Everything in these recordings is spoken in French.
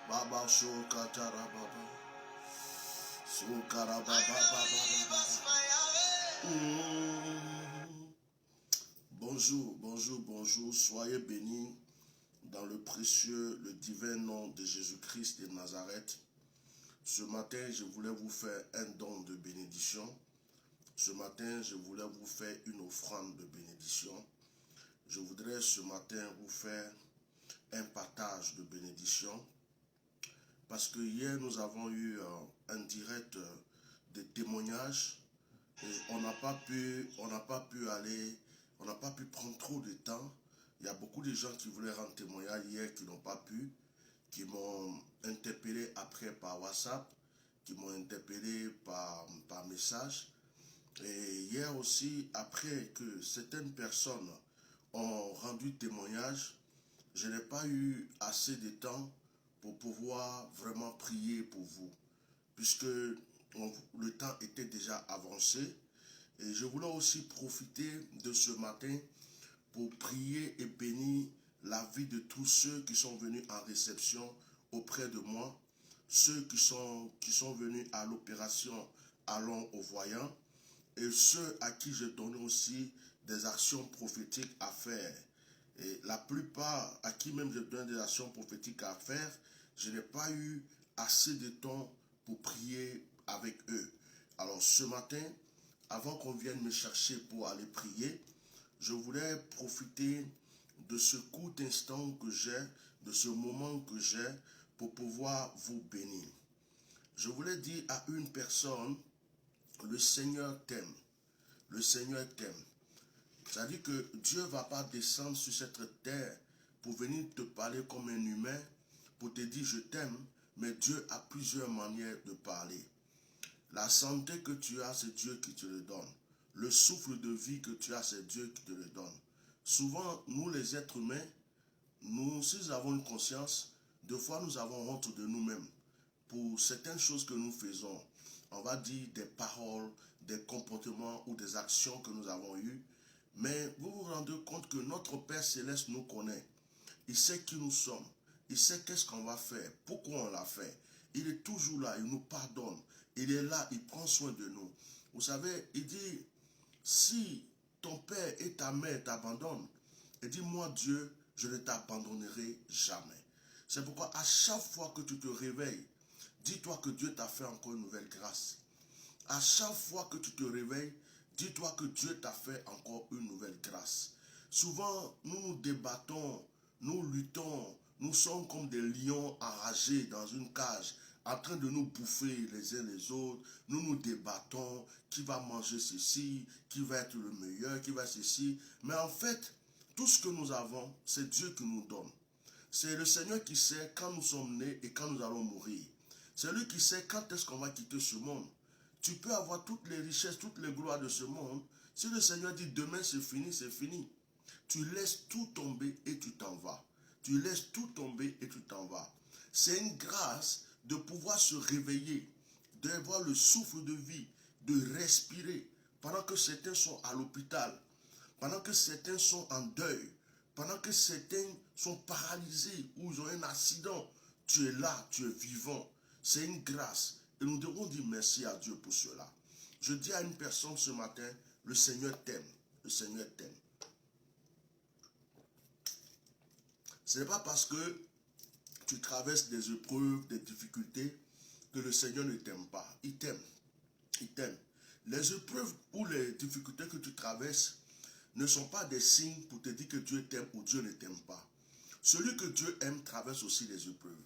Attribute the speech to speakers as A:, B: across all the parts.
A: Baba Shokatara Baba Sukara Baba Bonjour, bonjour, bonjour, soyez bénis dans le précieux, le divin nom de Jésus-Christ de Nazareth. Ce matin, je voulais vous faire un don de bénédiction. Ce matin, je voulais vous faire une offrande de bénédiction. Je voudrais ce matin vous faire un partage de bénédiction. Parce que hier, nous avons eu un direct de témoignages et on n'a pas pu prendre trop de temps. Il y a beaucoup de gens qui voulaient rendre témoignage hier qui n'ont pas pu, qui m'ont interpellé après par WhatsApp, qui m'ont interpellé par message. Et hier aussi, après que certaines personnes ont rendu témoignage, je n'ai pas eu assez de temps pour pouvoir vraiment prier pour vous, puisque le temps était déjà avancé. Et je voulais aussi profiter de ce matin pour prier et bénir la vie de tous ceux qui sont venus en réception auprès de moi, ceux qui sont venus à l'opération Allons au voyant, et ceux à qui j'ai donné aussi des actions prophétiques à faire. Et la plupart à qui même je donne des actions prophétiques à faire, je n'ai pas eu assez de temps pour prier avec eux. Alors ce matin, avant qu'on vienne me chercher pour aller prier, je voulais profiter de ce court instant que j'ai, de ce moment que j'ai, pour pouvoir vous bénir. Je voulais dire à une personne, le Seigneur t'aime. Le Seigneur t'aime. C'est-à-dire que Dieu ne va pas descendre sur cette terre pour venir te parler comme un humain, pour te dire je t'aime, mais Dieu a plusieurs manières de parler. La santé que tu as, c'est Dieu qui te le donne. Le souffle de vie que tu as, c'est Dieu qui te le donne. Souvent, nous les êtres humains, si nous avons une conscience, des fois nous avons honte de nous-mêmes pour certaines choses que nous faisons. On va dire des paroles, des comportements ou des actions que nous avons eues. Mais vous vous rendez compte que notre Père Céleste nous connaît. Il sait qui nous sommes. Il sait qu'est-ce qu'on va faire, pourquoi on l'a fait. Il est toujours là, il nous pardonne. Il est là, il prend soin de nous. Vous savez, il dit, si ton père et ta mère t'abandonnent, il dit, moi Dieu, je ne t'abandonnerai jamais. C'est pourquoi à chaque fois que tu te réveilles, dis-toi que Dieu t'a fait encore une nouvelle grâce. À chaque fois que tu te réveilles, dis-toi que Dieu t'a fait encore une nouvelle grâce. Souvent, nous nous débattons, nous luttons, nous sommes comme des lions enragés dans une cage, en train de nous bouffer les uns les autres. Nous nous débattons, qui va manger ceci, qui va être le meilleur, qui va ceci. Mais en fait, tout ce que nous avons, c'est Dieu qui nous donne. C'est le Seigneur qui sait quand nous sommes nés et quand nous allons mourir. C'est lui qui sait quand est-ce qu'on va quitter ce monde. Tu peux avoir toutes les richesses, toutes les gloires de ce monde. Si le Seigneur dit demain c'est fini, c'est fini. Tu laisses tout tomber et tu t'en vas. Tu laisses tout tomber et tu t'en vas. C'est une grâce de pouvoir se réveiller, d'avoir le souffle de vie, de respirer, pendant que certains sont à l'hôpital, pendant que certains sont en deuil, pendant que certains sont paralysés ou ils ont un accident. Tu es là, tu es vivant. C'est une grâce. Et nous devons dire merci à Dieu pour cela. Je dis à une personne ce matin, le Seigneur t'aime. Le Seigneur t'aime. Ce n'est pas parce que tu traverses des épreuves, des difficultés, que le Seigneur ne t'aime pas. Il t'aime. Il t'aime. Les épreuves ou les difficultés que tu traverses ne sont pas des signes pour te dire que Dieu t'aime ou Dieu ne t'aime pas. Celui que Dieu aime traverse aussi les épreuves.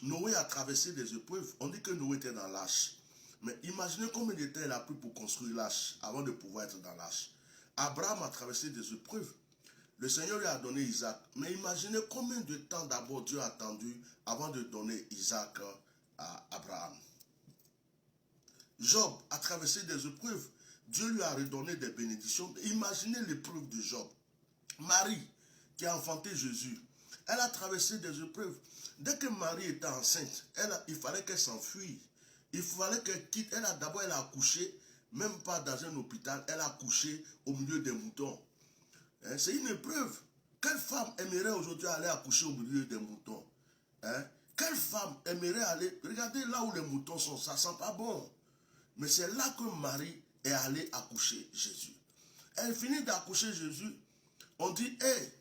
A: Noé a traversé des épreuves. On dit que Noé était dans l'arche. Mais imaginez combien de temps il a pris pour construire l'arche avant de pouvoir être dans l'arche. Abraham a traversé des épreuves. Le Seigneur lui a donné Isaac. Mais imaginez combien de temps d'abord Dieu a attendu avant de donner Isaac à Abraham. Job a traversé des épreuves. Dieu lui a redonné des bénédictions. Imaginez l'épreuve de Job. Marie, qui a enfanté Jésus, elle a traversé des épreuves. Dès que Marie était enceinte, il fallait qu'elle s'enfuie. Il fallait qu'elle quitte. D'abord, elle a accouché, même pas dans un hôpital, elle a accouché au milieu des moutons. C'est une épreuve. Quelle femme aimerait aujourd'hui aller accoucher au milieu des moutons? Quelle femme aimerait aller... Regardez là où les moutons sont, ça sent pas bon. Mais c'est là que Marie est allée accoucher Jésus. Elle finit d'accoucher Jésus. On dit, hey,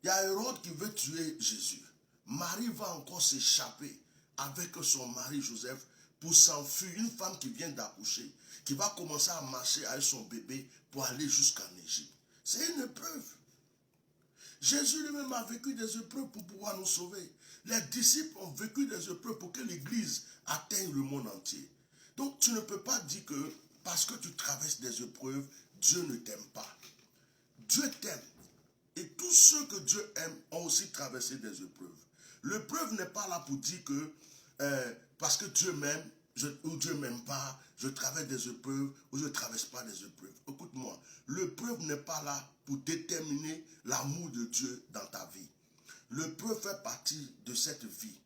A: il y a Hérode qui veut tuer Jésus. Marie va encore s'échapper avec son mari Joseph pour s'enfuir. Une femme qui vient d'accoucher, qui va commencer à marcher avec son bébé pour aller jusqu'en Égypte. C'est une épreuve. Jésus lui-même a vécu des épreuves pour pouvoir nous sauver. Les disciples ont vécu des épreuves pour que l'Église atteigne le monde entier. Donc tu ne peux pas dire que parce que tu traverses des épreuves, Dieu ne t'aime pas. Dieu t'aime. Et tous ceux que Dieu aime ont aussi traversé des épreuves. L'épreuve n'est pas là pour dire que parce que Dieu m'aime ou Dieu ne m'aime pas, je traverse des épreuves ou je ne traverse pas des épreuves. Écoute-moi, l'épreuve n'est pas là pour déterminer l'amour de Dieu dans ta vie. L'épreuve fait partie de cette vie.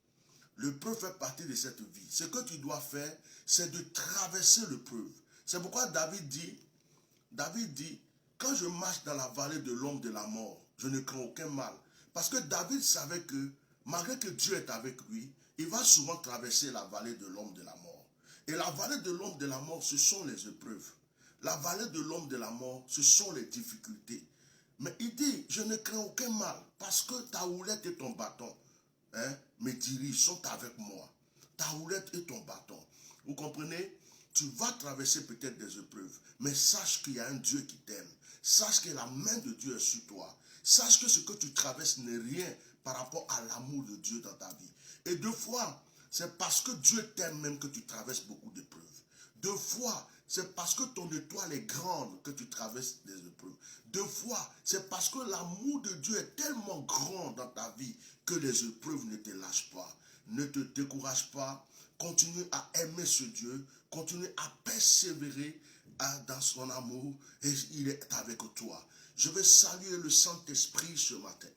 A: L'épreuve fait partie de cette vie. Ce que tu dois faire, c'est de traverser l'épreuve. C'est pourquoi David dit, quand je marche dans la vallée de l'ombre de la mort, je ne crains aucun mal. Parce que David savait que, malgré que Dieu est avec lui, il va souvent traverser la vallée de l'ombre de la mort. Et la vallée de l'ombre de la mort, ce sont les épreuves. La vallée de l'ombre de la mort, ce sont les difficultés. Mais il dit, je ne crains aucun mal, parce que ta houlette et ton bâton me dirigent, sont avec moi. Ta houlette et ton bâton. Vous comprenez? Tu vas traverser peut-être des épreuves, mais sache qu'il y a un Dieu qui t'aime. Sache que la main de Dieu est sur toi. Sache que ce que tu traverses n'est rien par rapport à l'amour de Dieu dans ta vie. Et deux fois, c'est parce que Dieu t'aime même que tu traverses beaucoup d'épreuves. Deux fois, c'est parce que ton étoile est grande que tu traverses des épreuves. Deux fois, c'est parce que l'amour de Dieu est tellement grand dans ta vie que les épreuves ne te lâchent pas. Ne te décourage pas. Continue à aimer ce Dieu. Continue à persévérer dans son amour et il est avec toi. Je veux saluer le Saint-Esprit ce matin.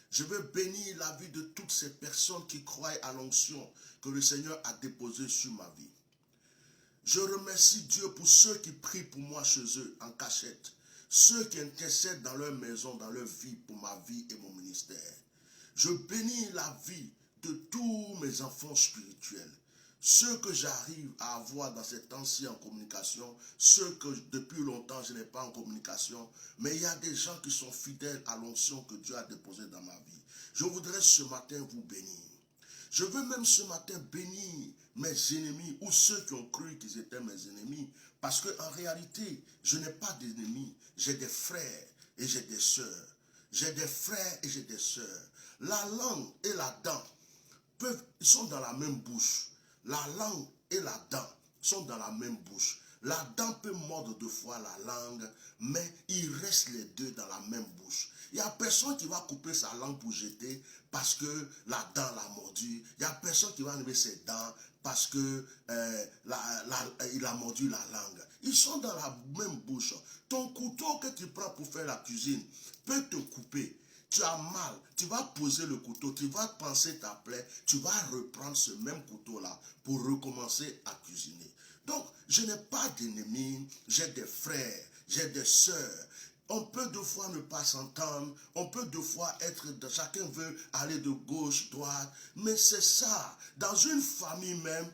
A: Je veux bénir la vie de toutes ces personnes qui croient à l'onction que le Seigneur a déposée sur ma vie. Je remercie Dieu pour ceux qui prient pour moi chez eux en cachette. Ceux qui intercèdent dans leur maison, dans leur vie, pour ma vie et mon ministère. Je bénis la vie de tous mes enfants spirituels. Ceux que j'arrive à avoir dans ces temps-ci en communication, ceux que depuis longtemps je n'ai pas en communication, mais il y a des gens qui sont fidèles à l'onction que Dieu a déposée dans ma vie. Je voudrais ce matin vous bénir. Je veux même ce matin bénir mes ennemis ou ceux qui ont cru qu'ils étaient mes ennemis. Parce qu'en réalité, je n'ai pas d'ennemis. J'ai des frères et j'ai des sœurs. J'ai des frères et j'ai des sœurs. La langue et la dent sont dans la même bouche. La langue et la dent sont dans la même bouche. La dent peut mordre deux fois la langue, mais il reste les deux dans la même bouche. Il n'y a personne qui va couper sa langue pour jeter parce que la dent l'a mordu. Il n'y a personne qui va enlever ses dents parce que il a mordu la langue. Ils sont dans la même bouche. Ton couteau que tu prends pour faire la cuisine peut te couper. Tu as mal, tu vas poser le couteau, tu vas penser ta plaie, tu vas reprendre ce même couteau-là pour recommencer à cuisiner. Donc, je n'ai pas d'ennemis, j'ai des frères, j'ai des sœurs. On peut deux fois ne pas s'entendre, on peut deux fois chacun veut aller de gauche, droite, mais c'est ça. Dans une famille même,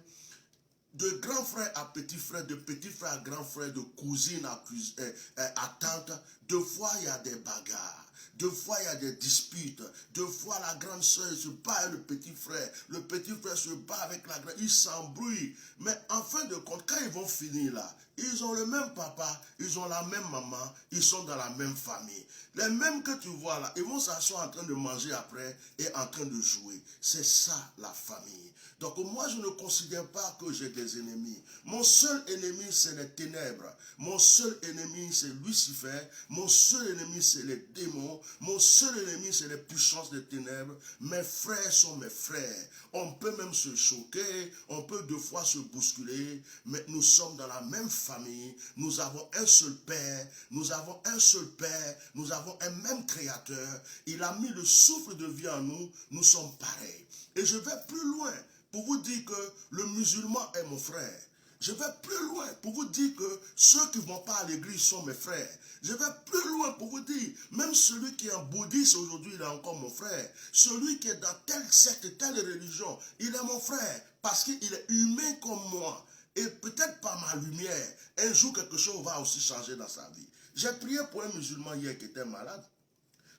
A: de grand frère à petit frère, de petit frère à grand frère, de cousine à tante, deux fois il y a des bagarres. Deux fois, il y a des disputes. Deux fois, la grande soeur se bat avec le petit frère se bat avec la grande. Ils s'embrouillent. Mais en fin de compte, quand ils vont finir là, ils ont le même papa, ils ont la même maman, ils sont dans la même famille. Les mêmes que tu vois là, ils vont s'asseoir en train de manger après et en train de jouer. C'est ça la famille. Donc moi je ne considère pas que j'ai des ennemis. Mon seul ennemi c'est les ténèbres. Mon seul ennemi c'est Lucifer. Mon seul ennemi c'est les démons. Mon seul ennemi c'est les puissances des ténèbres. Mes frères sont mes frères. On peut même se choquer, on peut deux fois se bousculer, mais nous sommes dans la même famille. Nous avons un seul Père, nous avons un seul Père, nous avons un même Créateur. Il a mis le souffle de vie en nous, nous sommes pareils. Et je vais plus loin pour vous dire que le musulman est mon frère. Je vais plus loin pour vous dire que ceux qui ne vont pas à l'église sont mes frères. Je vais plus loin pour vous dire, même celui qui est un bouddhiste aujourd'hui, il est encore mon frère. Celui qui est dans telle secte, telle religion, il est mon frère parce qu'il est humain comme moi. Et peut-être par ma lumière, un jour quelque chose va aussi changer dans sa vie. J'ai prié pour un musulman hier qui était malade.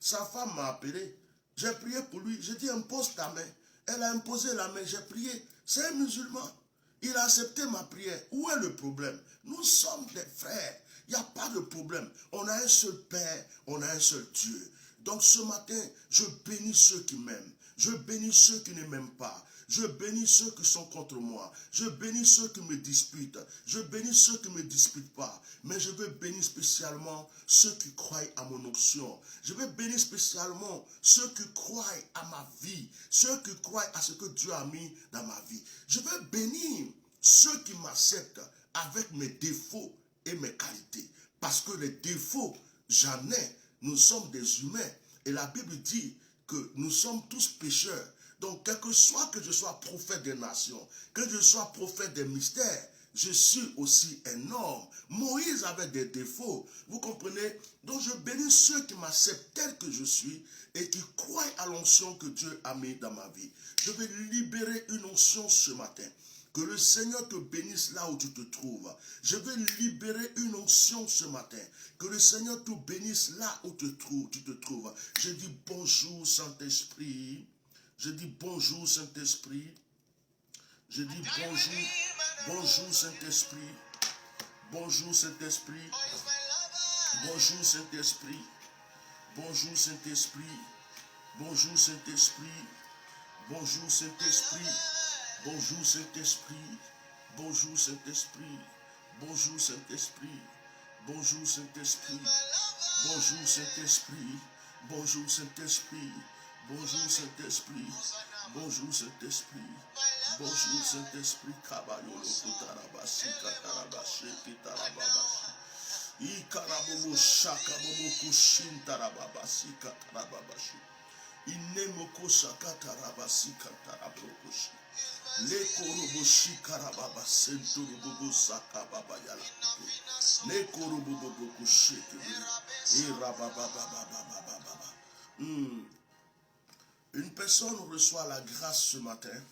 A: Sa femme m'a appelé. J'ai prié pour lui. J'ai dit, impose ta main. Elle a imposé la main. J'ai prié. C'est un musulman. Il a accepté ma prière. Où est le problème? Nous sommes des frères. Il n'y a pas de problème. On a un seul Père. On a un seul Dieu. Donc ce matin, je bénis ceux qui m'aiment. Je bénis ceux qui ne m'aiment pas. Je bénis ceux qui sont contre moi. Je bénis ceux qui me disputent. Je bénis ceux qui ne me disputent pas. Mais je veux bénir spécialement ceux qui croient à mon onction. Je veux bénir spécialement ceux qui croient à ma vie. Ceux qui croient à ce que Dieu a mis dans ma vie. Je veux bénir ceux qui m'acceptent avec mes défauts et mes qualités. Parce que les défauts, j'en ai. Nous sommes des humains. Et la Bible dit que nous sommes tous pécheurs. Donc, quel que soit que je sois prophète des nations, que je sois prophète des mystères, je suis aussi un homme. Moïse avait des défauts, vous comprenez? Donc, je bénis ceux qui m'acceptent tel que je suis et qui croient à l'onction que Dieu a mis dans ma vie. Je vais libérer une onction ce matin. Que le Seigneur te bénisse là où tu te trouves. Je vais libérer une onction ce matin. Que le Seigneur te bénisse là où tu te trouves. Je dis bonjour Saint-Esprit. Je dis bonjour Saint-Esprit. Je dis bonjour. Bonjour Saint-Esprit. Bonjour Saint-Esprit. Bonjour Saint-Esprit. Bonjour Saint-Esprit. Bonjour Saint-Esprit. Bonjour Saint-Esprit. Bonjour Saint-Esprit, bonjour Saint-Esprit, bonjour Saint-Esprit, bonjour Saint-Esprit, bonjour Saint-Esprit, bonjour Saint-Esprit, bonjour Saint-Esprit, bonjour Saint-Esprit, bonjour Saint-Esprit, Kabayolo Kutarabasi, Katarabashi, Kitarababashi, Ikarabobo Shakabobo Kushin Tarababasi, Katarababashi, Inemoko Shakatarabasi, Katarabrokoshi. Le koroboshi karababa senturububu sakababa yala. Le korobubu kusheke. Une personne reçoit la grâce ce matin.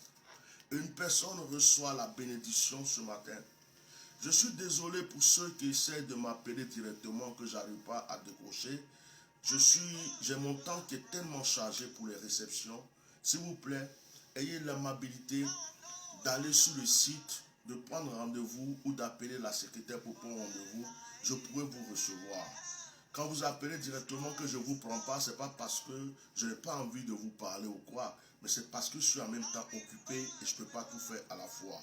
A: Une personne reçoit la bénédiction ce matin. Je suis désolé pour ceux qui essaient de m'appeler directement que j'arrive pas à décrocher. J'ai mon temps qui est tellement chargé pour les réceptions. S'il vous plaît, ayez l'amabilité d'aller sur le site, de prendre rendez-vous ou d'appeler la secrétaire pour prendre rendez-vous. Je pourrai vous recevoir. Quand vous appelez directement que je ne vous prends pas, ce n'est pas parce que je n'ai pas envie de vous parler ou quoi, mais c'est parce que je suis en même temps occupé et je ne peux pas tout faire à la fois.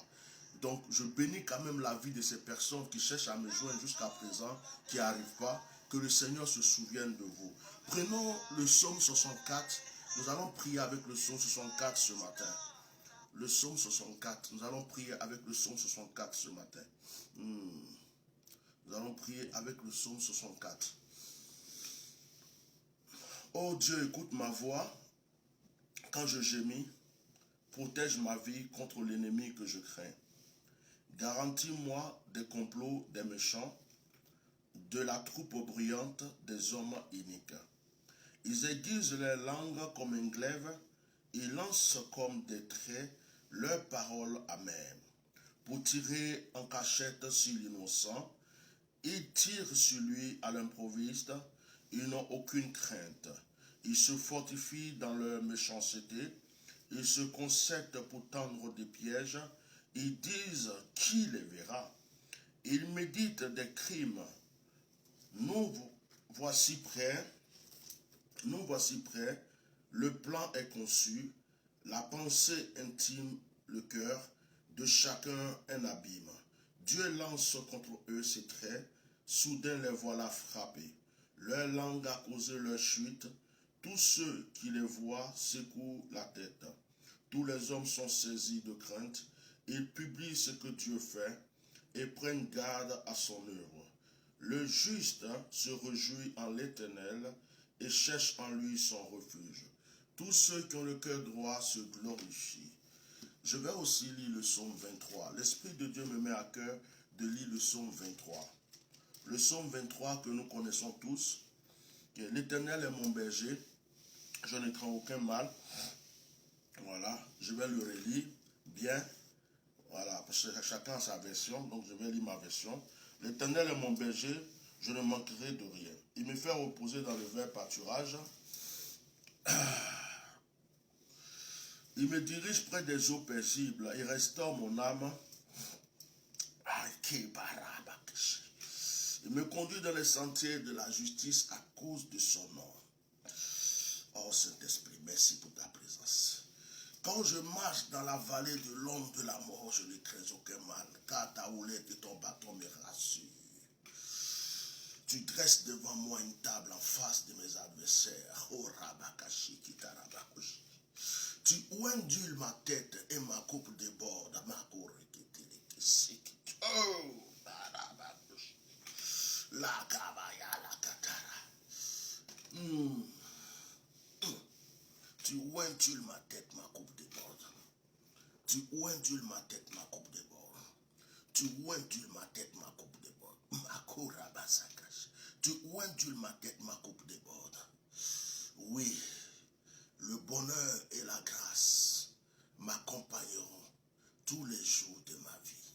A: Donc, je bénis quand même la vie de ces personnes qui cherchent à me joindre jusqu'à présent, qui n'arrivent pas. Que le Seigneur se souvienne de vous. Prenons le psaume 64. Nous allons prier avec le psaume 64 ce matin. Le psaume 64. Nous allons prier avec le psaume 64 ce matin. Nous allons prier avec le psaume 64. Oh Dieu, écoute ma voix quand je gémis. Protège ma vie contre l'ennemi que je crains. Garantis-moi des complots des méchants, de la troupe brillante des hommes iniques. Ils aiguisent les langues comme un glaive, ils lancent comme des traits leurs paroles amères. Pour tirer en cachette sur l'innocent, ils tirent sur lui à l'improviste, ils n'ont aucune crainte. Ils se fortifient dans leur méchanceté, ils se concèdent pour tendre des pièges, ils disent qui les verra. Il médite des crimes. Nous voici prêts, le plan est conçu, la pensée intime, le cœur de chacun un abîme. Dieu lance contre eux ses traits, soudain les voilà frappés. Leur langue a causé leur chute, tous ceux qui les voient secouent la tête. Tous les hommes sont saisis de crainte, ils publient ce que Dieu fait et prennent garde à son œuvre. Le juste se réjouit en l'Éternel et cherche en lui son refuge. Tous ceux qui ont le cœur droit se glorifient. Je vais aussi lire le psaume 23. L'Esprit de Dieu me met à cœur de lire le psaume 23. Le psaume 23 que nous connaissons tous. L'Éternel est mon berger, je ne crains aucun mal. Voilà, je vais le relire bien. Voilà, parce que chacun a sa version, donc je vais lire ma version. L'Éternel est mon berger, je ne manquerai de rien. Il me fait reposer dans le vert pâturage. Il me dirige près des eaux paisibles. Il restaure mon âme. Il me conduit dans les sentiers de la justice à cause de son nom. Oh Saint-Esprit, merci pour ta présence. Quand je marche dans la vallée de l'ombre de la mort, je ne crains aucun mal, car ta houlette et ton bâton me rassurent. Tu dresses devant moi une table en face de mes adversaires. Oh Rabakashi Kitarabakushi. Tu induis ma tête et ma coupe déborde. Oh Barabakushi. La kabaya la katara. Tu induis ma tête, ma coupe déborde. Tu induis ma tête, ma coupe déborde. Tu induis ma tête, ma coupe déborde. Makura basakash. Tu induis ma tête, ma coupe déborde. Oui, le bonheur et la grâce m'accompagneront tous les jours de ma vie.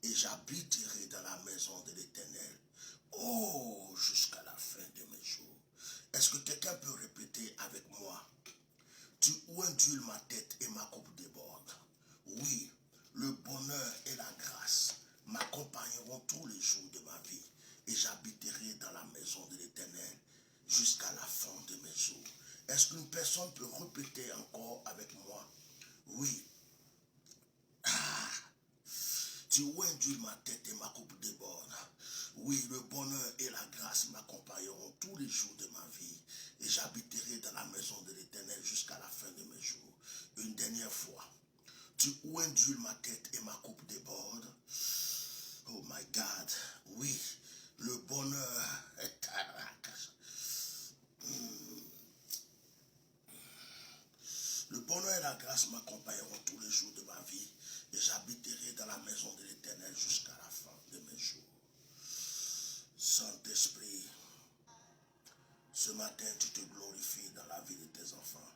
A: Et j'habiterai dans la maison de l'Éternel. Oh, jusqu'à la fin de mes jours. Est-ce que quelqu'un peut répéter avec moi? Tu induis ma tête et ma coupe déborde. Oui, le bonheur et la grâce m'accompagneront tous les jours de ma vie. Et j'habiterai dans la maison de l'Éternel jusqu'à la fin de mes jours. Est-ce qu'une personne peut répéter encore avec moi? Oui. Tu induis ma tête et ma coupe déborde. Oui, le bonheur et la grâce m'accompagneront tous les jours de ma vie. Et j'habiterai dans la maison de l'Éternel jusqu'à la fin de mes jours. Une dernière fois. Tu induis ma tête et ma coupe déborde. Oh my God. Oui, le bonheur est le bonheur et la grâce m'accompagneront tous les jours de ma vie et j'habiterai dans la maison de l'Éternel jusqu'à la fin de mes jours. Saint-Esprit, ce matin tu te glorifies dans la vie de tes enfants.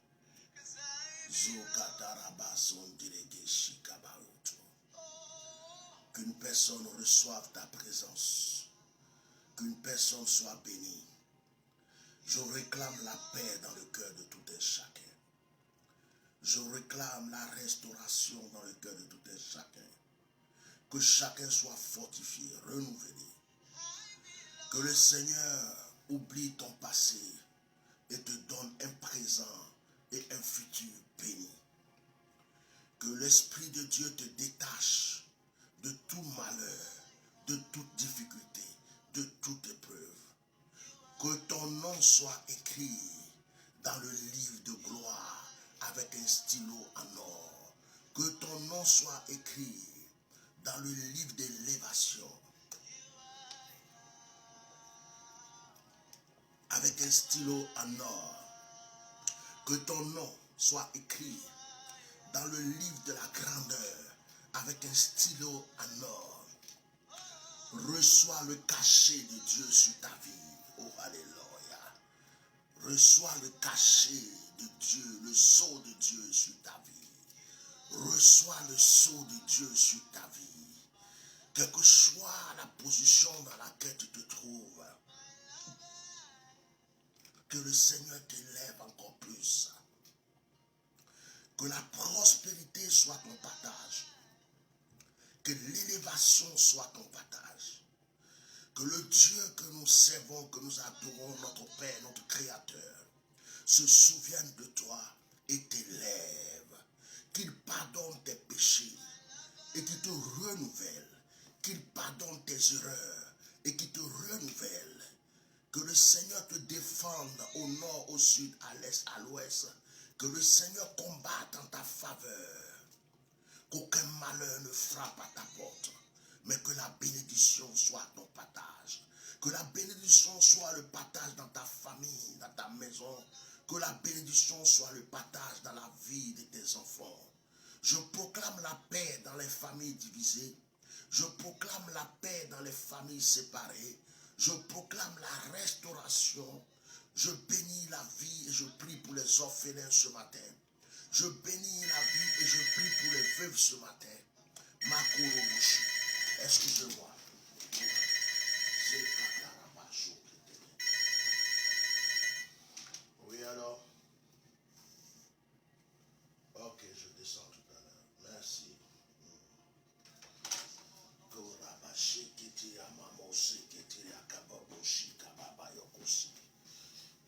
A: Qu'une personne reçoive ta présence, qu'une personne soit bénie. Je réclame la paix dans le cœur de tout un chacun. Je réclame la restauration dans le cœur de tout un chacun. Que chacun soit fortifié, renouvelé. Que le Seigneur oublie ton passé et te donne un présent et un futur béni. Que l'Esprit de Dieu te détache de tout malheur, de toute difficulté, de toute épreuve. Que ton nom soit écrit dans le livre de gloire avec un stylo en or. Que ton nom soit écrit dans le livre d'élévation avec un stylo en or. Que ton nom soit écrit dans le livre de la grandeur avec un stylo en or. Reçois le cachet de Dieu sur ta vie. Oh, alléluia. Reçois le cachet de Dieu, le sceau de Dieu sur ta vie. Reçois le sceau de Dieu sur ta vie. Quelle que soit la position dans laquelle tu te trouves, que le Seigneur t'élève encore plus. Que la prospérité soit ton partage. Que l'élévation soit ton partage. Que le Dieu que nous servons, que nous adorons, notre Père, notre Créateur, se souvienne de toi et t'élève. Qu'il pardonne tes péchés et qu'il te renouvelle. Qu'il pardonne tes erreurs et qu'il te renouvelle. Que le Seigneur te défende au nord, au sud, à l'est, à l'ouest. Que le Seigneur combatte en ta faveur. Qu'aucun malheur ne frappe à ta porte. Mais que la bénédiction soit ton partage. Que la bénédiction soit le partage dans ta famille, dans ta maison. Que la bénédiction soit le partage dans la vie de tes enfants. Je proclame la paix dans les familles divisées. Je proclame la paix dans les familles séparées. Je proclame la restauration. Je bénis la vie et je prie pour les orphelins ce matin. Je bénis la vie et je prie pour les veuves ce matin. Makorobushi. Excusez-moi. Oui alors? Ok, je descends tout à l'heure. Merci.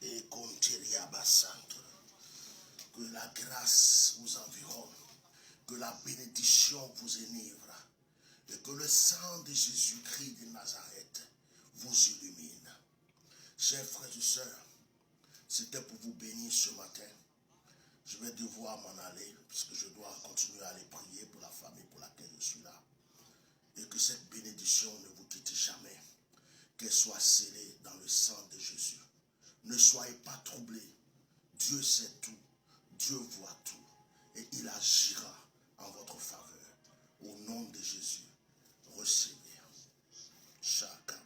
A: Et que la grâce vous environne, que la bénédiction vous enivre, et que le sang de Jésus-Christ de Nazareth vous illumine. Chers frères et sœurs, c'était pour vous bénir ce matin. Je vais devoir m'en aller, puisque je dois continuer à aller prier pour la famille pour laquelle je suis là. Et que cette bénédiction ne vous quitte jamais, qu'elle soit scellée dans le sang de Jésus. Ne soyez pas troublés. Dieu sait tout, Dieu voit tout, et il agira en votre faveur. Au nom de Jésus, recevez. Chacun.